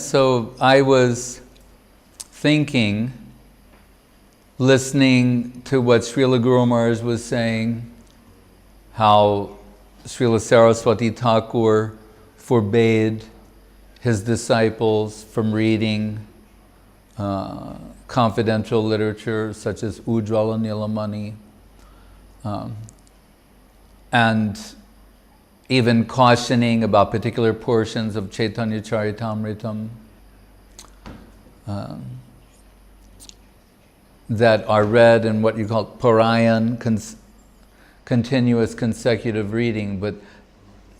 so I was thinking, listening to what Srila Guru Maharaj was saying, how Srila Saraswati Thakur forbade his disciples from reading confidential literature such as Ujjvala Nilamani, and even cautioning about particular portions of Chaitanya Charitamritam that are read in what you call Parayan, continuous consecutive reading, but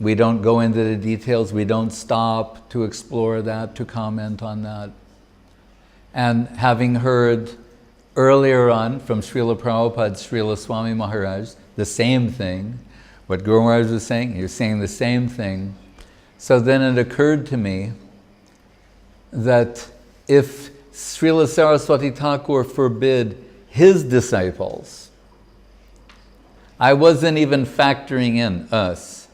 we don't go into the details, we don't stop to explore that, to comment on that. And having heard earlier on from Srila Prabhupada, Srila Swami Maharaj, the same thing, what Guru Maharaj was saying, you're saying the same thing. So then it occurred to me that if Srila Saraswati Thakur forbid his disciples, I wasn't even factoring in us.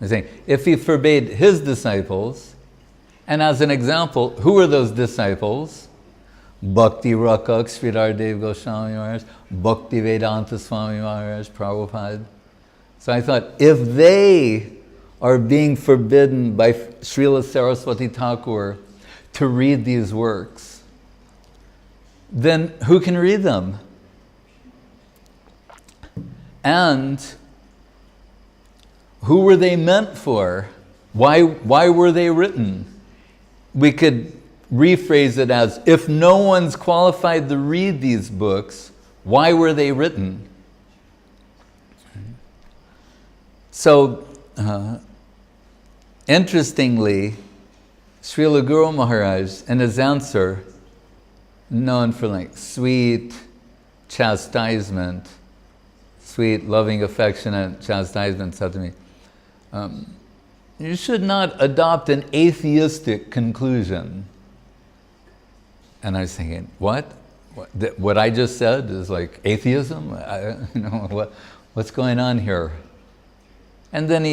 I'm saying, if he forbade his disciples, and as an example, who are those disciples? Bhakti Rakak, Sridhar Dev Goswami Maharaj, Bhakti Vedanta Swami Maharaj, Prabhupada. So I thought, if they are being forbidden by Srila Saraswati Thakur to read these works, then who can read them? And who were they meant for? Why were they written? We could rephrase it as, if no one's qualified to read these books, why were they written? So, interestingly, Srila Guru Maharaj, in his answer, known for like sweet chastisement, sweet, loving, affectionate chastisement, said to me, you should not adopt an atheistic conclusion. And I was thinking, what? What I just said is like atheism? What's going on here? And then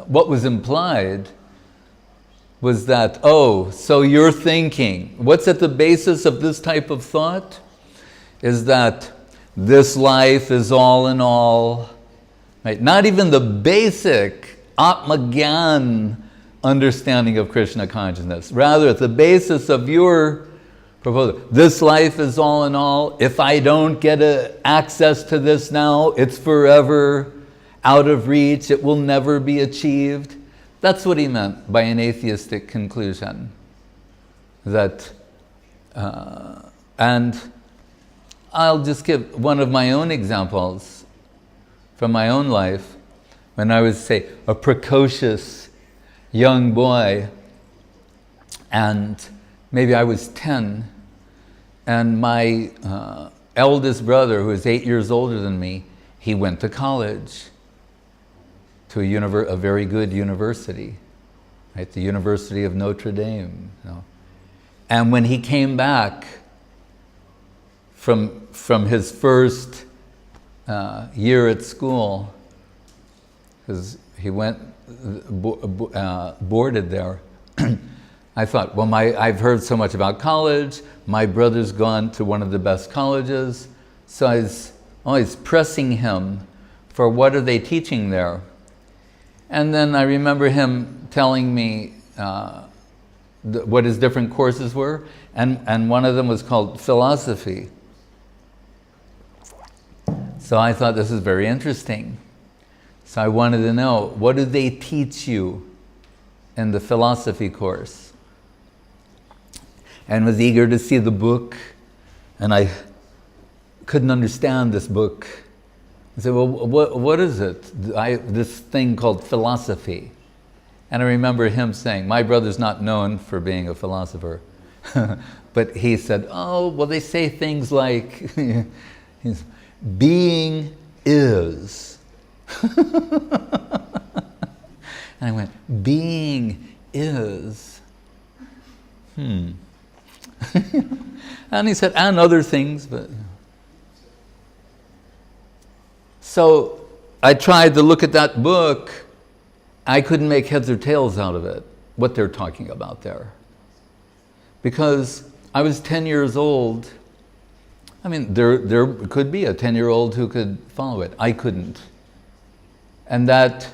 what was implied was that, oh, so you're thinking, what's at the basis of this type of thought? Is that this life is all in all, right? Not even the basic Atmagyan understanding of Krishna consciousness. Rather, at the basis of your proposal, this life is all in all. If I don't get access to this now, it's forever out of reach. It will never be achieved. That's what he meant by an atheistic conclusion. That, and I'll just give one of my own examples from my own life. When I was, say, a precocious young boy, and maybe I was 10, and my eldest brother, who was 8 years older than me, he went to college, to a very good university, right? The University of Notre Dame. And when he came back from his first year at school, because he went boarded there, I thought, well, I've heard so much about college, my brother's gone to one of the best colleges, so I was always pressing him for what are they teaching there. And then I remember him telling me what his different courses were, and one of them was called philosophy. So I thought, this is very interesting. So I wanted to know, what do they teach you in the philosophy course? And was eager to see the book, and I couldn't understand this book. I said, well, what is it? This thing called philosophy. And I remember him saying, my brother's not known for being a philosopher, but he said, oh, well, they say things like, being is. And I went, being is. And he said, and other things, but... So I tried to look at that book. I couldn't make heads or tails out of it. what they're talking about there. Because I was 10 years old. I mean, there could be a 10-year-old who could follow it. I couldn't. And that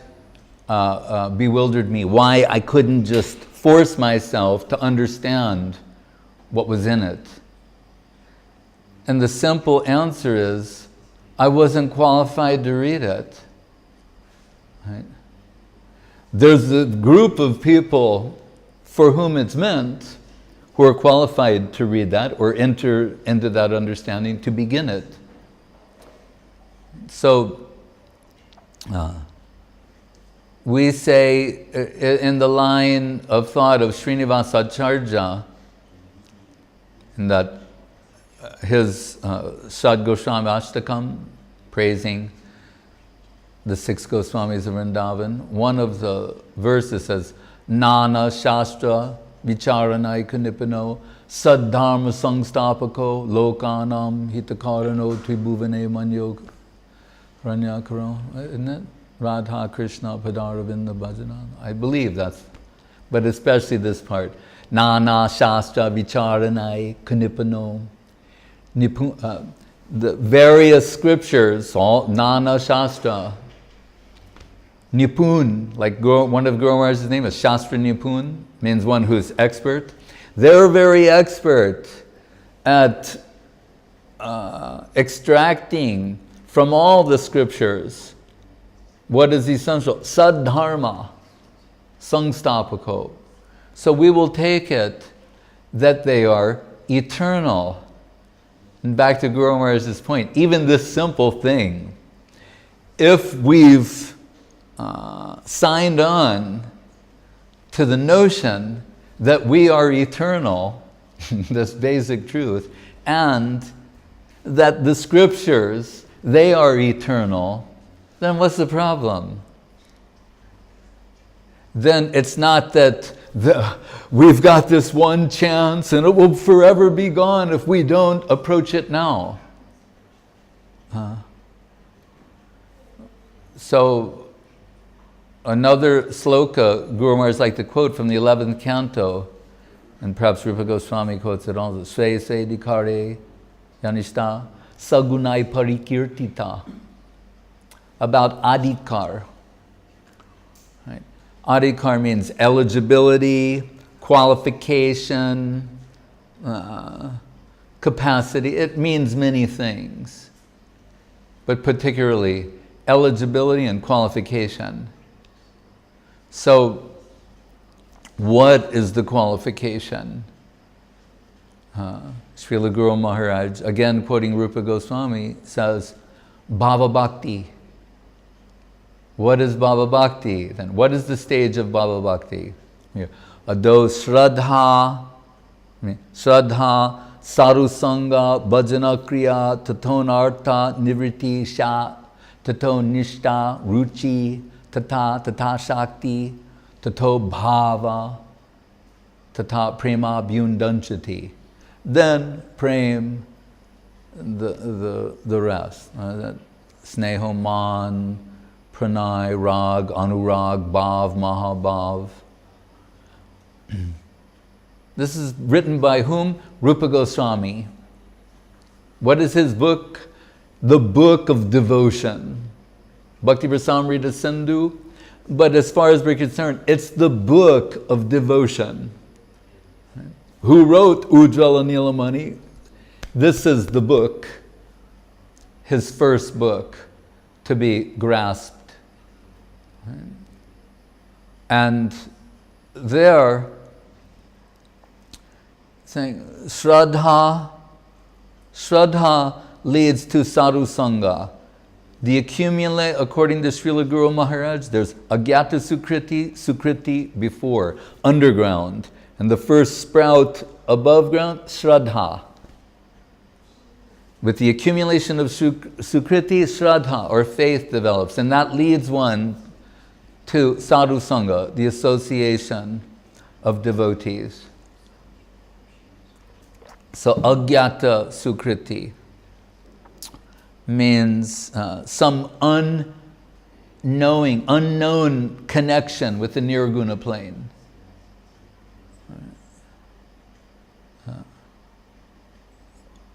bewildered me, why I couldn't just force myself to understand what was in it. And the simple answer is, I wasn't qualified to read it. Right? There's a group of people for whom it's meant, who are qualified to read that or enter into that understanding to begin it. So, we say in the line of thought of Srinivasacharya, in that his Sad Goswami Ashtakam, praising the 6 Goswamis of Vrindavan, one of the verses says, Nana Shastra Vicharanai Kunipano Saddharma Sangstapako Lokanam Hitakarano Tribhuvane Manyo Ranyakaro. Isn't it? Radha Krishna Padaravinda Bhajana. I believe that's, but especially this part. Nana Shastra Vicharanai Kunipano. The various scriptures, all Nana Shastra. Nipun, like one of Guru Maharaj's name is Shastra Nipun, means one who's expert. They're very expert at extracting from all the scriptures what is essential. Saddharma, Sangstapako. So we will take it that they are eternal. And back to Guru Maharaj's point, even this simple thing, if we've signed on to the notion that we are eternal, this basic truth, and that the scriptures, they are eternal, then what's the problem? Then it's not that we've got this one chance and it will forever be gone if we don't approach it now. So, another sloka Guru Maharaj liked to quote from the 11th canto, and perhaps Rupa Goswami quotes it also, Sve se dikare yanishta sagunai parikirtita, about adhikar. Right? Adhikar means eligibility, qualification, capacity. It means many things, but particularly eligibility and qualification. So, what is the qualification? Srila Guru Maharaj, again quoting Rupa Goswami, says, Bhava Bhakti. What is Bhava Bhakti? Then what is the stage of Bhava Bhakti? Ado Shraddha, Saru Sangha, Bhajana Kriya, Taton Artha, Nivriti Sha, Taton Nishta, Ruchi, Tata Shakti, Tato Bhava, Tata Prema Abhyundanchati. Then Prem, the rest. Sneho Man, Pranay, Rag, Anurag, Bhav, Mahabhav. This is written by whom? Rupa Goswami. What is his book? The Book of Devotion. Bhakti Rasamrita Sindhu. But as far as we're concerned, it's the book of devotion. Who wrote Ujjvala Nilamani? This is the book, his first book, to be grasped. And there, saying, Shraddha leads to Sadhu Sangha. The accumulate, according to Srila Guru Maharaj, there's Agyata Sukriti before, underground. And the first sprout above ground, Shraddha. With the accumulation of Sukriti, Shraddha, or faith, develops. And that leads one to Sadhu Sangha, the association of devotees. So Agyata Sukriti means some unknown connection with the Nirguna plane.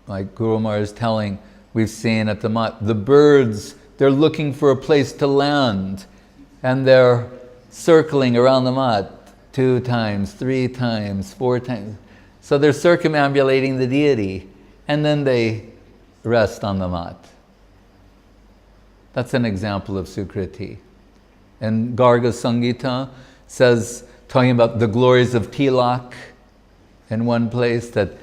like Guru Maharaj is telling, we've seen at the Mat, the birds, they're looking for a place to land, and they're circling around the Mat 2 times, 3 times, 4 times. So they're circumambulating the deity, and then they rest on the Mat. That's an example of Sukriti. And Garga Sangita says, talking about the glories of Tilak, in one place, that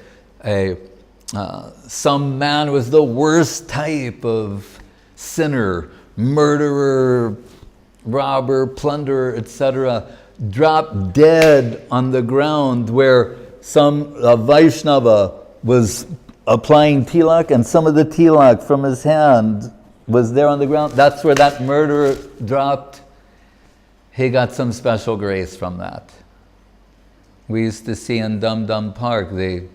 some man was the worst type of sinner, murderer, robber, plunderer, etc., dropped dead on the ground where some Vaishnava was applying tilak, and some of the tilak from his hand was there on the ground. That's where that murderer dropped. He got some special grace from that. We used to see in Dum Dum Park the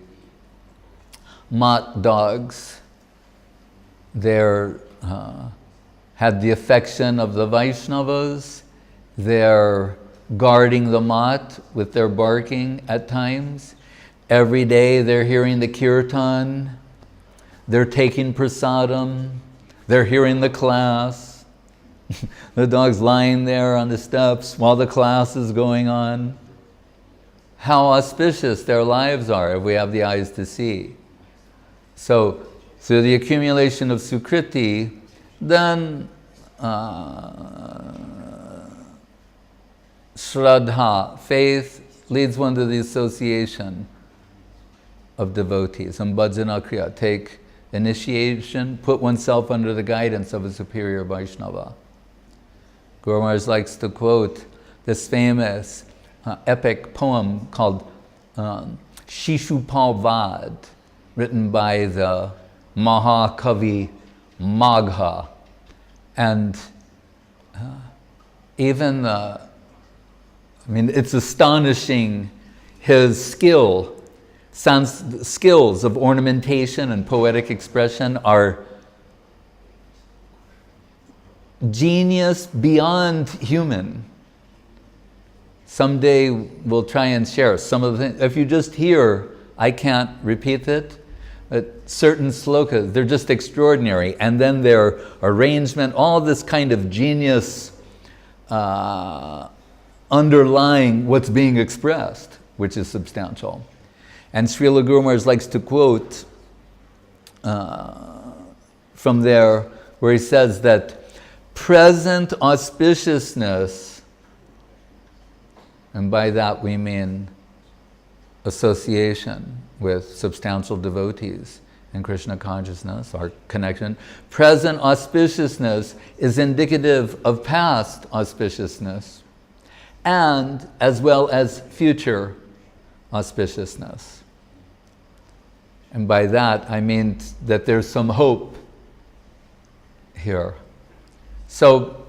Mat dogs. They're had the affection of the Vaishnavas. They're guarding the Mat with their barking at times. Every day they're hearing the kirtan. They're taking prasadam. They're hearing the class. The dog's lying there on the steps while the class is going on. How auspicious their lives are if we have the eyes to see. So through the accumulation of Sukriti, then Shraddha, faith, leads one to the association of devotees. And Bhajana Kriya, take initiation, put oneself under the guidance of a superior Vaishnava. Guru Maharaj likes to quote this famous epic poem called Shishupal Vad, written by the Mahakavi Magha. And even, it's astonishing his skills of ornamentation and poetic expression are genius beyond human. Someday we'll try and share some of the things. If you just hear, I can't repeat it, but certain slokas, they're just extraordinary. And then their arrangement, all this kind of genius underlying what's being expressed, which is substantial. And Srila Guru Maharaj likes to quote from there, where he says that present auspiciousness, and by that we mean association with substantial devotees in Krishna consciousness, our connection. Present auspiciousness is indicative of past auspiciousness, and as well as future auspiciousness. And by that I mean that there's some hope here. So,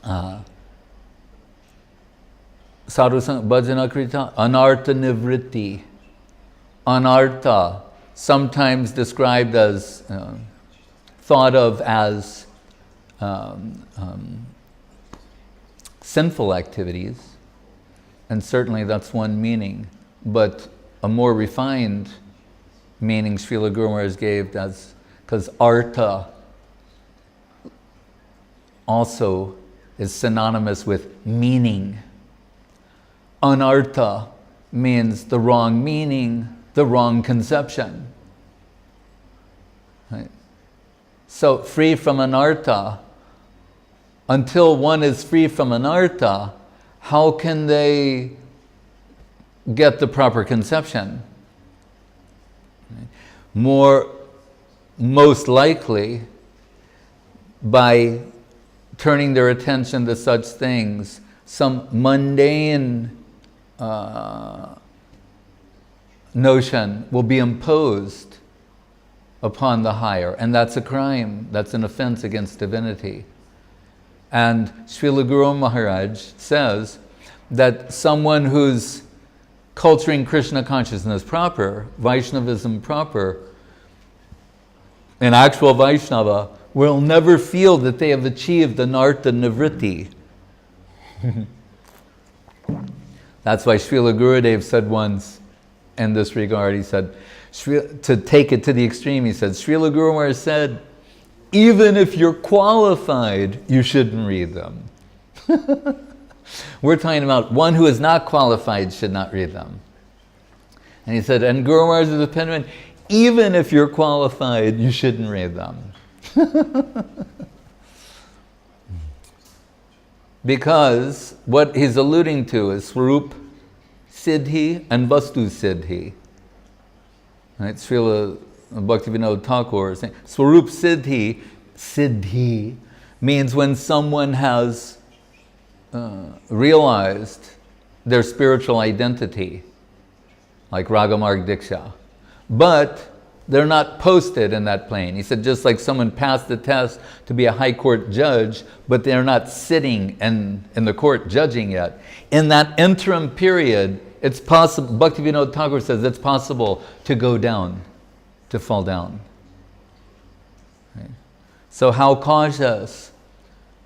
Sadhu Sangha, Bhajana Krita, Anartha Nivritti. Anartha, sometimes described as, thought of as sinful activities, and certainly that's one meaning, but a more refined meaning Srila Guru Maharaj gave as, because artha also is synonymous with meaning. Anartha means the wrong meaning, the wrong conception. Right? So free from anartha, until one is free from anartha, how can they get the proper conception? Most likely by turning their attention to such things, some mundane notion will be imposed upon the higher, and that's a crime, that's an offense against divinity. And Srila Guru Maharaj says that someone who's culturing Krishna consciousness proper, Vaishnavism proper, an actual Vaishnava will never feel that they have achieved Anartha Nivritti. That's why Srila Gurudev said once in this regard, he said, to take it to the extreme, he said, Srila Guru Maharaj said, even if you're qualified, you shouldn't read them. We're talking about one who is not qualified should not read them. And he said, and Guru Maharaj's opinion, even if you're qualified, you shouldn't read them. Because what he's alluding to is Swarup Siddhi and Vastu Siddhi. Right? Srila Bhaktivinoda Thakur is saying, Swarup Siddhi means when someone has realized their spiritual identity, like Ragamarg Diksha, but they're not posted in that plane. He said just like someone passed the test to be a high court judge, but they're not sitting in the court judging yet. In that interim period, it's possible, Bhaktivinoda Thakur says it's possible to go down, to fall down. Right? So how cautious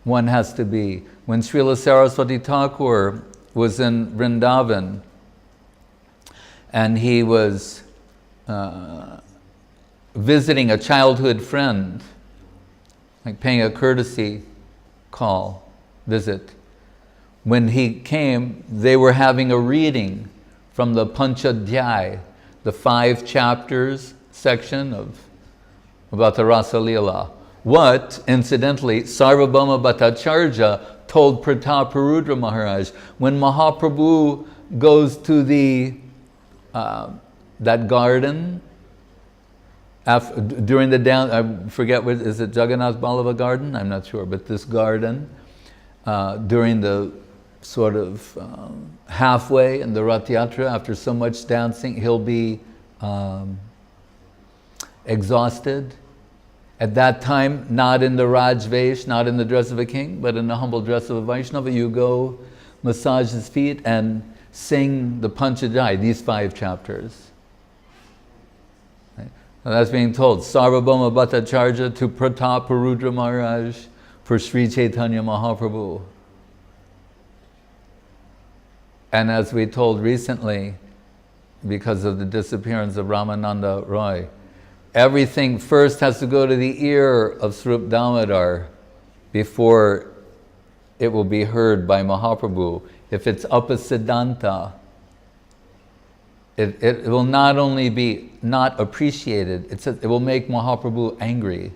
one has to be. When Srila Saraswati Thakur was in Vrindavan, and he was visiting a childhood friend, like paying a courtesy visit. When he came, they were having a reading from the Panchadhyay, the 5 chapters section about the Rasa Leela. What, incidentally, Sarvabhauma Bhattacharya told Prataparudra Maharaj when Mahaprabhu goes to that garden during the I forget what is it, Jagannath Ballabha garden? I'm not sure, but this garden during the sort of halfway in the Rath Yatra, after so much dancing, he'll be exhausted. At that time, not in the Rajvesh, not in the dress of a king, but in the humble dress of a Vaishnava, you go massage his feet and sing the Panchadhyay, these 5 chapters. Right? Now that's being told. Sarvabhauma Bhattacharya to Prataparudra Maharaj for Sri Chaitanya Mahaprabhu. And as we told recently, because of the disappearance of Ramananda Roy, everything first has to go to the ear of Swarup Damodar before it will be heard by Mahaprabhu. If it's Upasiddhanta, it will not only be not appreciated, it will make Mahaprabhu angry.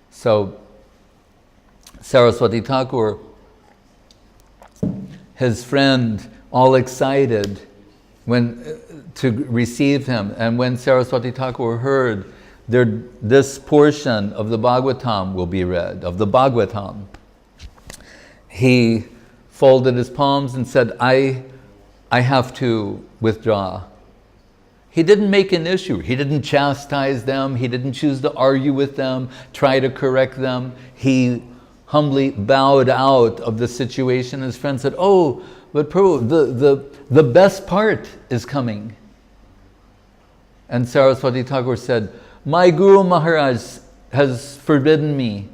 So, Saraswati Thakur, his friend, all excited to receive him, and when Saraswati Thakur heard this portion of the Bhagavatam will be read, of the Bhagavatam, he folded his palms and said, I have to withdraw. He didn't make an issue. He didn't chastise them. He didn't choose to argue with them, try to correct them. He humbly bowed out of the situation. His friend said, oh, but Prabhu, the best part is coming. And Saraswati Thakur said, my Guru Maharaj has forbidden me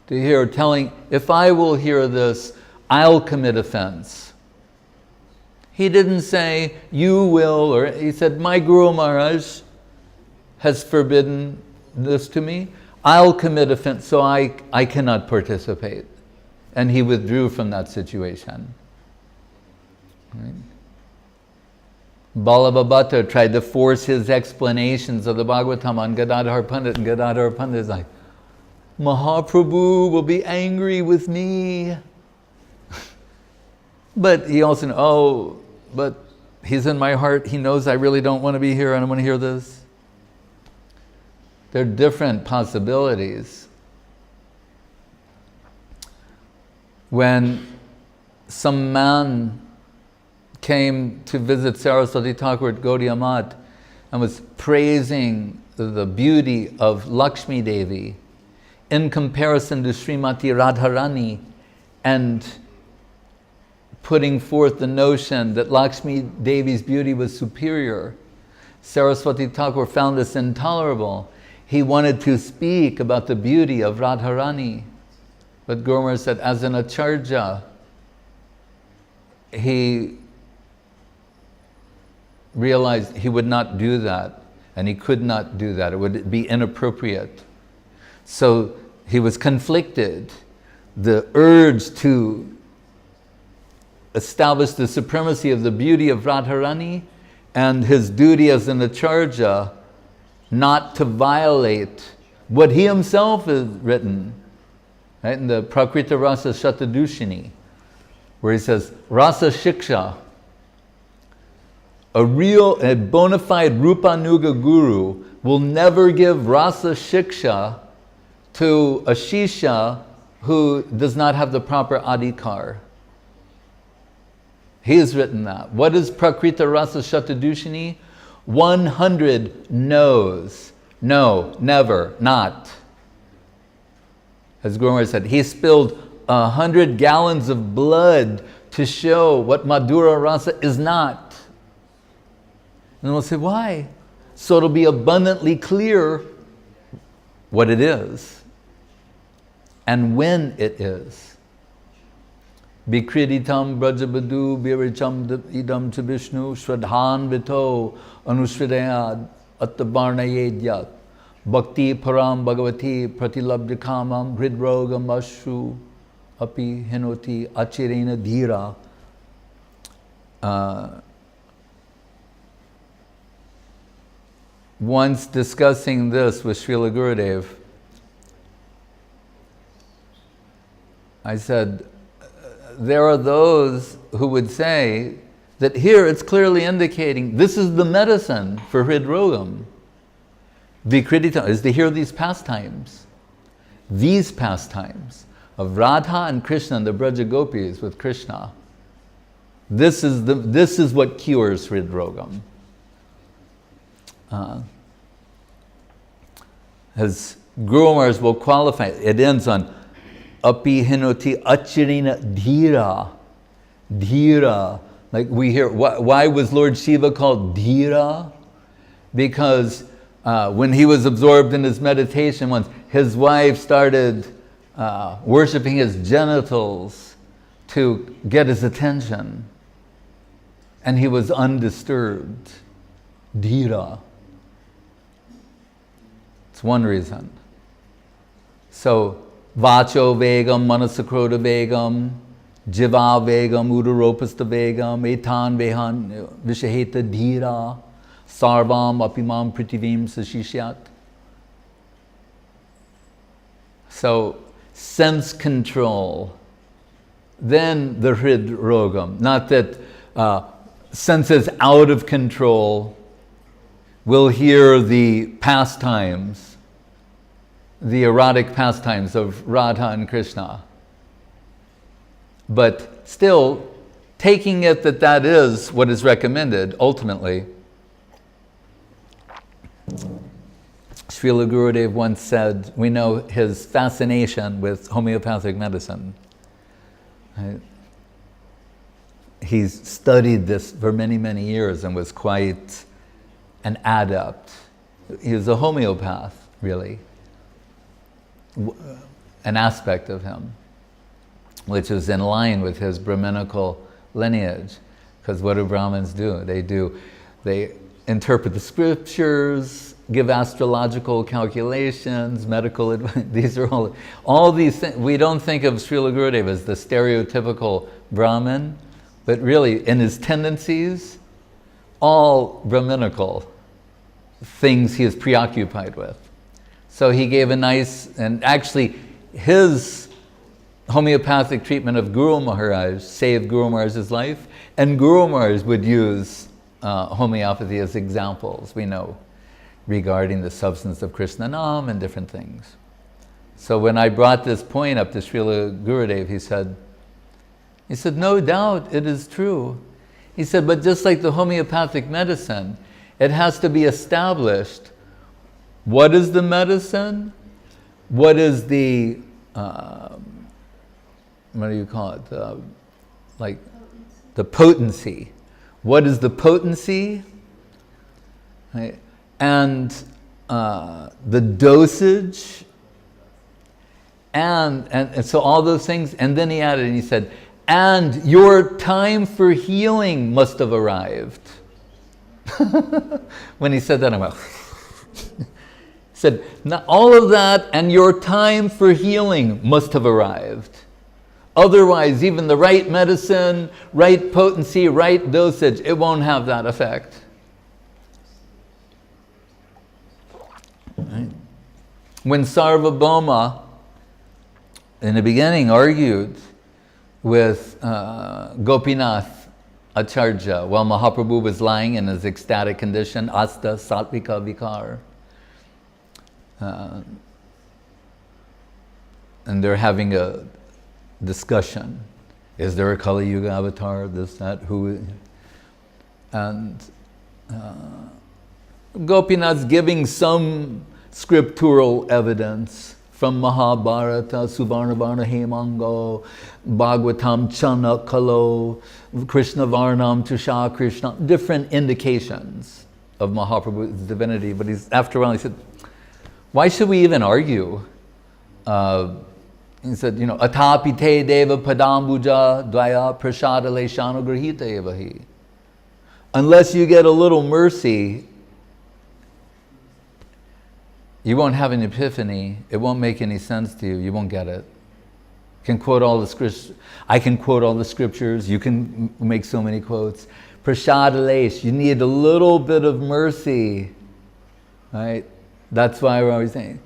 to hear, telling, if I will hear this, I'll commit offense. He didn't say, you will, or he said, my Guru Maharaj has forbidden this to me. I'll commit offense, so I cannot participate. And he withdrew from that situation. Right? Ballabha Bhatta tried to force his explanations of the Bhagavatam on Gadadhar Pandit, and Gadadhar Pandit is like, Mahaprabhu will be angry with me. But he also, but he's in my heart, he knows I really don't want to be here, I don't want to hear this. There are different possibilities. When some man came to visit Saraswati Thakur at Gaudiya Math and was praising the beauty of Lakshmi Devi in comparison to Srimati Radharani, and putting forth the notion that Lakshmi Devi's beauty was superior, Saraswati Thakur found this intolerable. He wanted to speak about the beauty of Radharani, but Guru Maharaj said, as an acharya, he realized he would not do that, and he could not do that. It would be inappropriate. So he was conflicted. The urge to establish the supremacy of the beauty of Radharani and his duty as an acharya not to violate what he himself has written, right, in the Prakrita Rasa Shatadushini, where he says, Rasa Shiksha, a bona fide Rupanuga guru will never give Rasa Shiksha to a Shisha who does not have the proper adhikar. He has written that. What is Prakrita Rasa Shatadushini? 100 no's. No, never, not. As Guru Maharaj said, he spilled 100 gallons of blood to show what Madhura Rasa is not. And we'll say, why? So it'll be abundantly clear what it is and when it is. Bikriditam brajabadu biricham idam to Vishnu shradhan vito anusridayad attabarnayedyat bhakti param bhagavati pratilabdhikamam hridrogam ashru api hinoti achirena dhira. Once discussing this with Srila Gurudev, I said, there are those who would say that here it's clearly indicating this is the medicine for hridrogam. Vikridita is to hear these pastimes of Radha and Krishna and the Braja Gopis with Krishna. This is what cures hridrogam. As Guru Maharaj will qualify, it ends on api hinoti achirina dhira. Dhira. Like we hear, why was Lord Shiva called Dhira? Because when he was absorbed in his meditation once, his wife started worshipping his genitals to get his attention. And he was undisturbed. Dhira. It's one reason. So, Vacho Vegam, Manasakroda Vegam, Jiva Vegam, Udaropasta Vegam, Etan Vehan, Vishaheta Dhira, Sarvam Apimam Pritivim Sashishyat. So, sense control, then the hridrogam. Not that senses out of control will hear the pastimes, the erotic pastimes of Radha and Krishna. But still, taking it that is what is recommended, ultimately. Srila Gurudev once said, we know his fascination with homeopathic medicine. Right? He's studied this for many, many years and was quite an adept. He was a homeopath, really. An aspect of him, which is in line with his Brahminical lineage. Because what do Brahmins do? They interpret the scriptures, give astrological calculations, medical advice. These are all these things. We don't think of Srila Gurudev as the stereotypical Brahmin, but really in his tendencies, all Brahminical things he is preoccupied with. So he gave a nice, and actually his homeopathic treatment of Guru Maharaj saved Guru Maharaj's life, and Guru Maharaj would use homeopathy as examples, we know, regarding the substance of Krishna Nam and different things. So when I brought this point up to Srila Gurudev, he said, no doubt it is true. He said, but just like the homeopathic medicine, it has to be established. What is the medicine? What is the, what do you call it? Like the potency. What is the potency? Right? And the dosage, and so all those things. And then he added, and he said, and your time for healing must have arrived. When he said that, I went, he said, "Now, all of that and your time for healing must have arrived. Otherwise, even the right medicine, right potency, right dosage, it won't have that effect." Right? When Sarvabhauma, in the beginning, argued with Gopinath Acharya while Mahaprabhu was lying in his ecstatic condition, Asta Satvika Vikar, and they're having a discussion. Is there a Kali Yuga avatar? This, that, who? And Gopinath's giving some scriptural evidence from Mahabharata, Suvarnavarna Hemango, Bhagavatam Chana Kalo, Krishna Varnam Tusha Krishna, different indications of Mahaprabhu's divinity. But after a while he said, why should we even argue? He said, Atapi te deva padambuja dvaya prasada leshano grahita evahi. Unless you get a little mercy, you won't have an epiphany. It won't make any sense to you. You won't get it. I can quote all the scriptures. You can make so many quotes. Prasada lesh, you need a little bit of mercy, right? That's why we're always saying,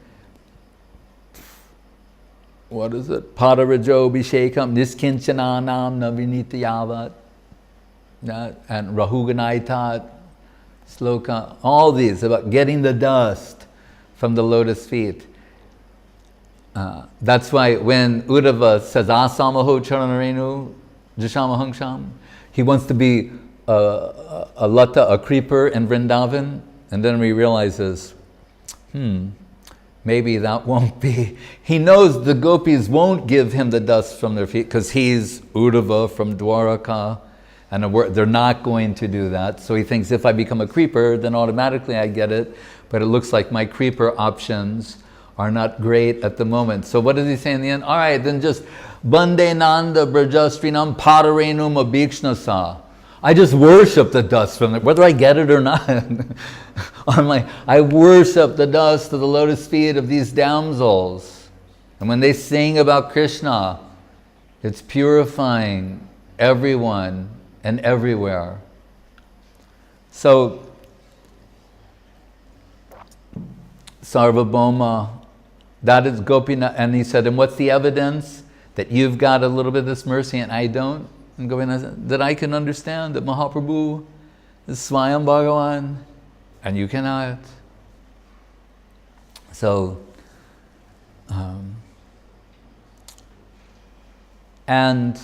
what is it? Padarajo Bhishekam Niskinchananam Navinitayavat, and Rahuganaitat Sloka, all these about getting the dust from the lotus feet. That's why when Uddhava says Asamaho Charanarenu Jashamahangsham, he wants to be a lata, a creeper in Vrindavan, and then he realizes, maybe that won't be. He knows the gopis won't give him the dust from their feet because he's Uddhava from Dwaraka, and they're not going to do that. So he thinks if I become a creeper, then automatically I get it. But it looks like my creeper options are not great at the moment. So what does he say in the end? All right, then just Bande Nanda Brajastrinam Padarenum Abhikshnasa. I just worship the dust from it, whether I get it or not. I worship the dust of the lotus feet of these damsels. And when they sing about Krishna, it's purifying everyone and everywhere. So, Sarvabhauma, that is Gopinath, and he said, and what's the evidence that you've got a little bit of this mercy and I don't? And Gopinath said, that I can understand that Mahaprabhu is Swayam Bhagavan and you cannot. So, and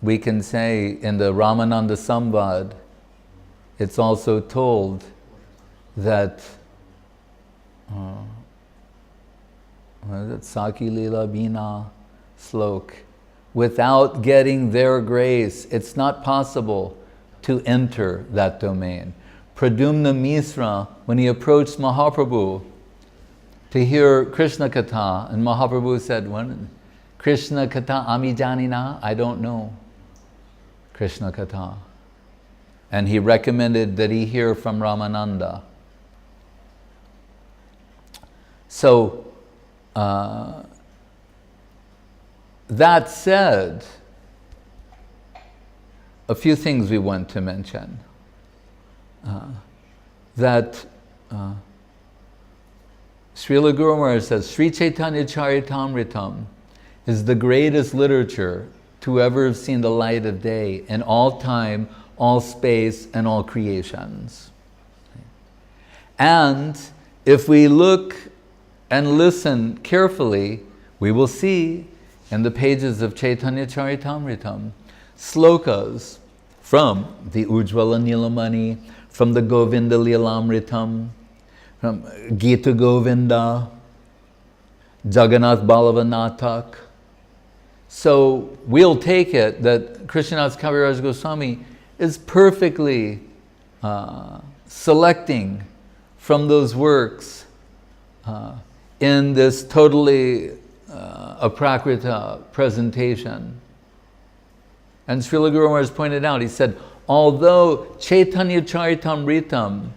we can say in the Ramananda Samvad, it's also told that Saki Lila Bina Slok, without getting their grace, it's not possible to enter that domain. Pradyumna Misra, when he approached Mahaprabhu to hear Krishna Katha, and Mahaprabhu said, Krishna Katha Ami Janina, I don't know Krishna Katha. And he recommended that he hear from Ramananda. So, that said, a few things we want to mention. That Srila Guru Maharaj says, Sri Chaitanya Charitamritam is the greatest literature to ever have seen the light of day in all time, all space, and all creations. And if we look and listen carefully, we will see in the pages of Chaitanya Charitamritam slokas from the Ujjvala Nilamani, from the Govinda Lilamritam, from Gita Govinda, Jagannath Balavanatak. So we'll take it that Krishnadas Kaviraj Goswami is perfectly selecting from those works in this totally aprakrita presentation. And Srila Guru Maharaj pointed out, he said, although Chaitanya Charitamritam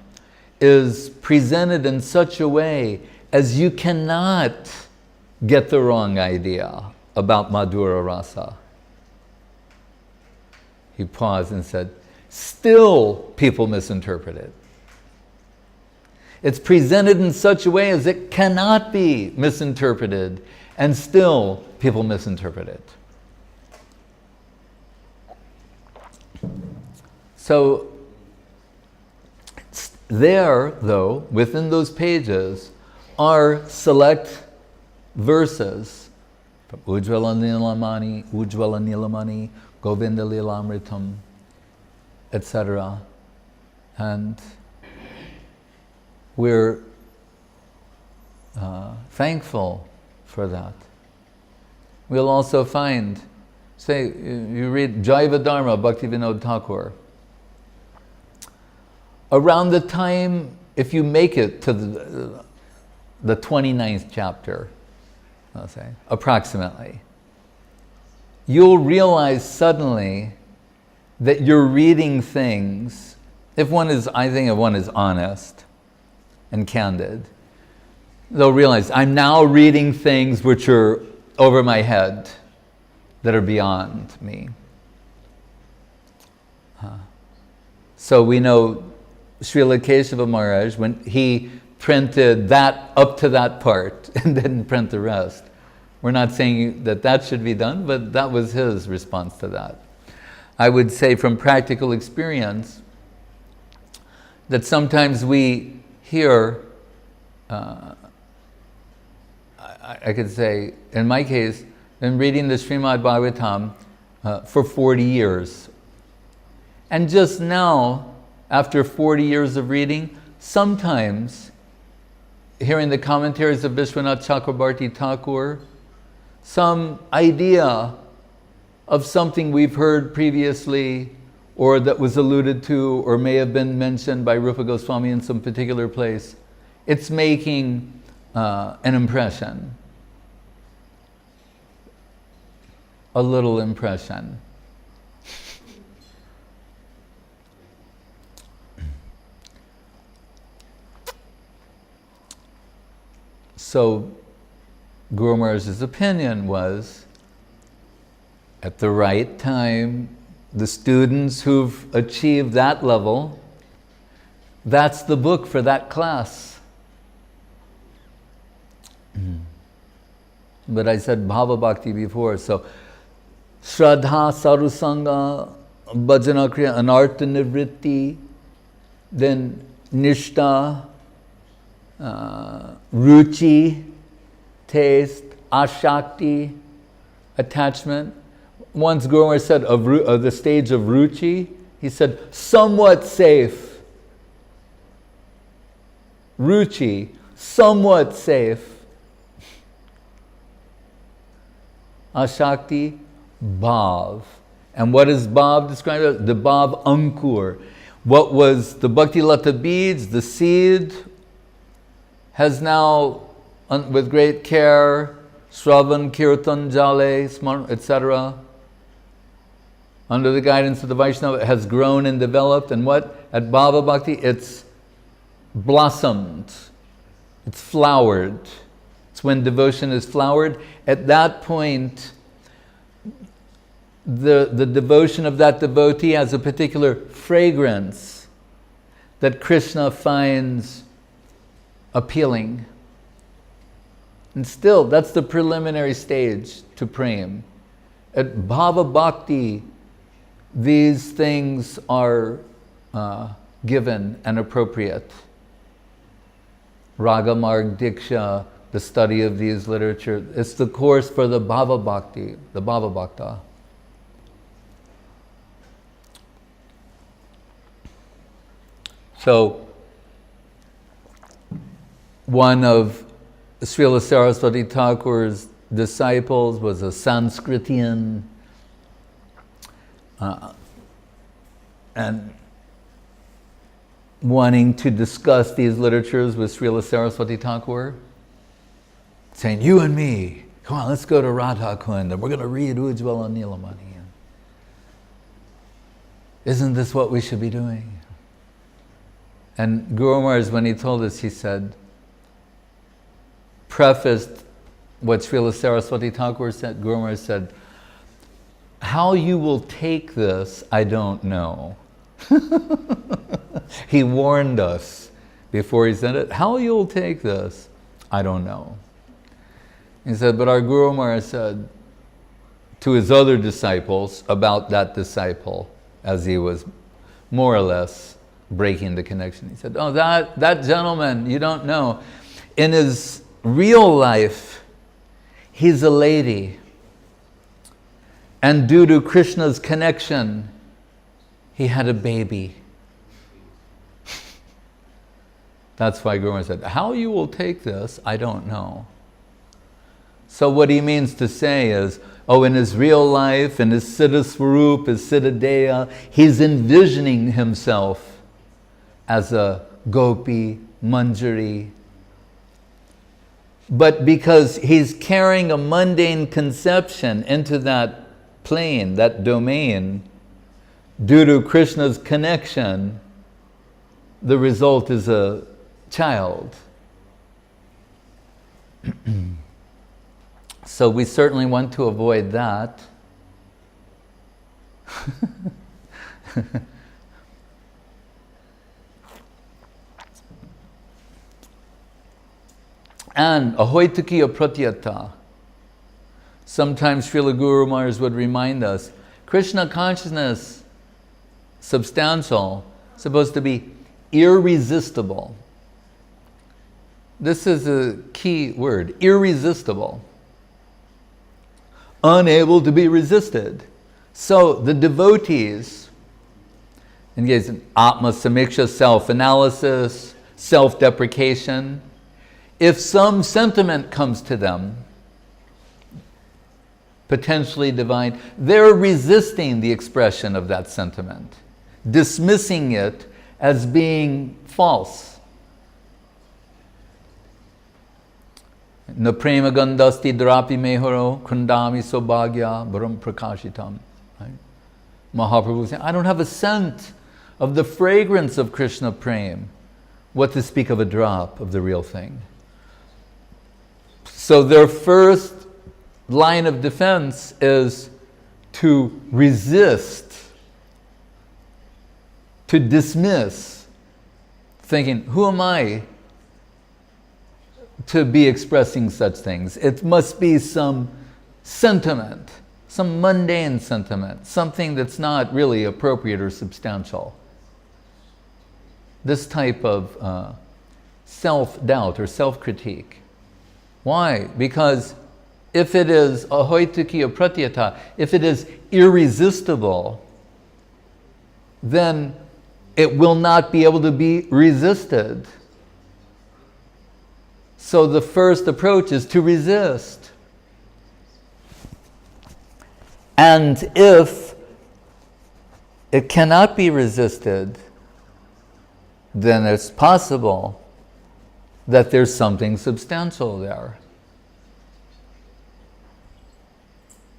is presented in such a way as you cannot get the wrong idea about Madhura Rasa. He paused and said, still people misinterpret it. It's presented in such a way as it cannot be misinterpreted, and still people misinterpret it. So there, though, within those pages, are select verses from Ujjvala Nilamani, Govinda Lilamritam, etc. And we're thankful for that. We'll also find, say, you read Jaiva Dharma, Bhaktivinoda Thakur. Around the time, if you make it to the 29th chapter, I'll say, approximately, you'll realize suddenly that you're reading things, if one is honest and candid, they'll realize, I'm now reading things which are over my head, that are beyond me. So we know Srila Keshava Maharaj, when he printed that up to that part and didn't print the rest. We're not saying that that should be done, but that was his response to that. I would say from practical experience that sometimes we hear, I could say, in my case, been reading the Srimad Bhagavatam for 40 years. And just now, after 40 years of reading, sometimes hearing the commentaries of Vishwanath Chakrabarti Thakur, some idea of something we've heard previously or that was alluded to or may have been mentioned by Rupa Goswami in some particular place, it's making an impression. A little impression. So Guru Maharaj's opinion was, at the right time, the students who've achieved that level, that's the book for that class. But I said Bhava Bhakti before, so Shraddha, Sarusanga, Bhajana Kriya, Anartha Nivritti, then Nishta, Ruchi, taste, Ashakti, attachment. Once Guru Maharaj said of the stage of Ruchi, he said, somewhat safe. Ruchi, somewhat safe. Ashakti, Bhav. And what is Bhav described as? The Bhav Ankur. What was the Bhakti Lata beads, the seed, has now, with great care, Shravan, Kirtan, Jale, etc., under the guidance of the Vaishnava, has grown and developed. And what? At Bhava Bhakti, it's blossomed. It's flowered. It's when devotion is flowered. At that point, the devotion of that devotee has a particular fragrance that Krishna finds appealing. And still, that's the preliminary stage to Prem. At Bhava Bhakti, these things are given and appropriate. Raga Marg Diksha, the study of these literature, it's the course for the Bhava Bhakti, the Bhava Bhakta. So, one of Srila Saraswati Thakur's disciples was a Sanskritian, and wanting to discuss these literatures with Srila Saraswati Thakur, saying, you and me, come on, let's go to Radha Kund, and we're going to read Ujjvala Nilamani. Isn't this what we should be doing? And Guru Maharaj, when he told us, he said, prefaced what Srila Saraswati Thakur said, Guru Maharaj said, how you will take this, I don't know. He warned us before he said it. How you'll take this, I don't know. He said, but our Guru Maharaj said to his other disciples about that disciple, as he was more or less breaking the connection. He said, oh, that gentleman, you don't know. In his real life, he's a lady. And due to Krishna's connection, he had a baby. That's why Guru Maharaj said, how you will take this, I don't know. So what he means to say is, oh, in his real life, in his Siddha Swarup, his Siddha Deha, he's envisioning himself as a gopi, manjari. But because he's carrying a mundane conception into that plane, that domain, due to Krishna's connection, the result is a child. So we certainly want to avoid that. And ahoitukiya pratyata. Sometimes Srila Guru Maharaj would remind us, Krishna consciousness, substantial, supposed to be irresistible. This is a key word, irresistible. Unable to be resisted. So the devotees engage in Atma Samiksha, self-analysis, self-deprecation. If some sentiment comes to them, potentially divine, they're resisting the expression of that sentiment, dismissing it as being false. Na prema gandhasti drapi mehoro kundami sobhagya bharam prakashitam. Right? Mahaprabhu saying, I don't have a scent of the fragrance of Krishna prem. What to speak of a drop of the real thing? So their first line of defense is to resist, to dismiss, thinking, who am I to be expressing such things? It must be some sentiment, some mundane sentiment, something that's not really appropriate or substantial. This type of self-doubt or self-critique. Why? Because if it is ahoitukiya pratyata, if it is irresistible, then it will not be able to be resisted. So the first approach is to resist. And if it cannot be resisted, then it's possible that there's something substantial there.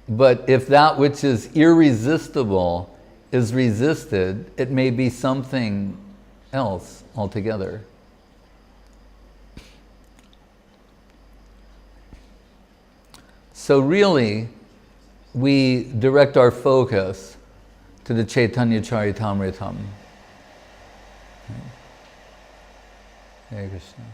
But if that which is irresistible is resisted, it may be something else altogether. So really, we direct our focus to the Chaitanya Charitamritam. Hare Krishna.